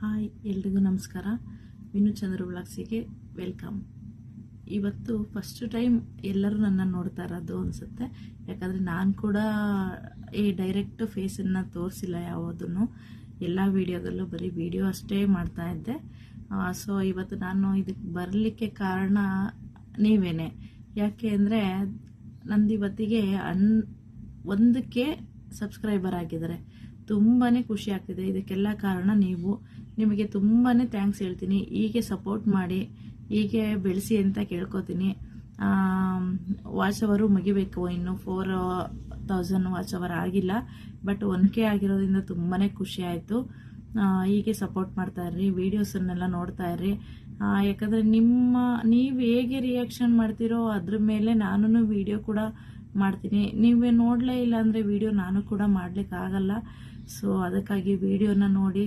Hi ಎಲ್ರಿಗೂ ನಮಸ್ಕಾರ. ವಿನು ಚಂದ್ರ ವ್ಲಾಗ್ಸಿಗೆ welcome. ಇವತ್ತು ಫಸ್ಟ್ ಟೈಮ್ ಎಲ್ಲರೂ ನನ್ನ ನೋಡ್ತಾ ಇರೋದು ಅನಿಸುತ್ತೆ. ಯಾಕಂದರೆ ನಾನು ಕೂಡ ಈ ಡೈರೆಕ್ಟ್ ಫೇಸನ್ನು ತೋರಿಸಿಲ್ಲ ಯಾವುದನ್ನು. ಎಲ್ಲ ವೀಡಿಯೋದಲ್ಲೂ ಬರೀ ವಿಡಿಯೋ ಅಷ್ಟೇ ಮಾಡ್ತಾ ಇದ್ದೆ. ಸೊ ಇವತ್ತು ನಾನು ಇದಕ್ಕೆ ಬರಲಿಕ್ಕೆ ಕಾರಣ ನೀವೇನೆ. ಯಾಕೆ ಅಂದರೆ ನಂದು ಇವತ್ತಿಗೆ 1K ಸಬ್ಸ್ಕ್ರೈಬರ್ ಆಗಿದ್ದಾರೆ. ತುಂಬಾ ಖುಷಿ ಆಗ್ತಿದೆ. ಇದಕ್ಕೆಲ್ಲ ಕಾರಣ ನೀವು. ನಿಮಗೆ ತುಂಬಾ ಥ್ಯಾಂಕ್ಸ್ ಹೇಳ್ತೀನಿ. ಹೀಗೆ ಸಪೋರ್ಟ್ ಮಾಡಿ, ಹೀಗೆ ಬೆಳೆಸಿ ಅಂತ ಕೇಳ್ಕೊತೀನಿ. ವಾಚ್ ಅವರು ಮುಗಿಬೇಕು. ಇನ್ನು 4000 ವಾಚ್ ಅವರ್ ಆಗಿಲ್ಲ, ಬಟ್ 1K ಆಗಿರೋದ್ರಿಂದ ತುಂಬಾ ಖುಷಿ ಆಯಿತು. ಹೀಗೆ ಸಪೋರ್ಟ್ ಮಾಡ್ತಾ ಇರ್ರಿ, ವೀಡಿಯೋಸನ್ನೆಲ್ಲ ನೋಡ್ತಾ ಇರ್ರಿ. ಯಾಕಂದರೆ ನೀವು ಹೇಗೆ ರಿಯಾಕ್ಷನ್ ಮಾಡ್ತೀರೋ ಅದ್ರ ಮೇಲೆ ನಾನು ವಿಡಿಯೋ ಕೂಡ ಮಾಡ್ತೀನಿ. ನೀವೇ ನೋಡಲೇ ಇಲ್ಲ ಅಂದರೆ ವಿಡಿಯೋ ನಾನು ಕೂಡ ಮಾಡಲಿಕ್ಕಾಗಲ್ಲ. ಸೊ ಅದಕ್ಕಾಗಿ ವಿಡಿಯೋನ ನೋಡಿ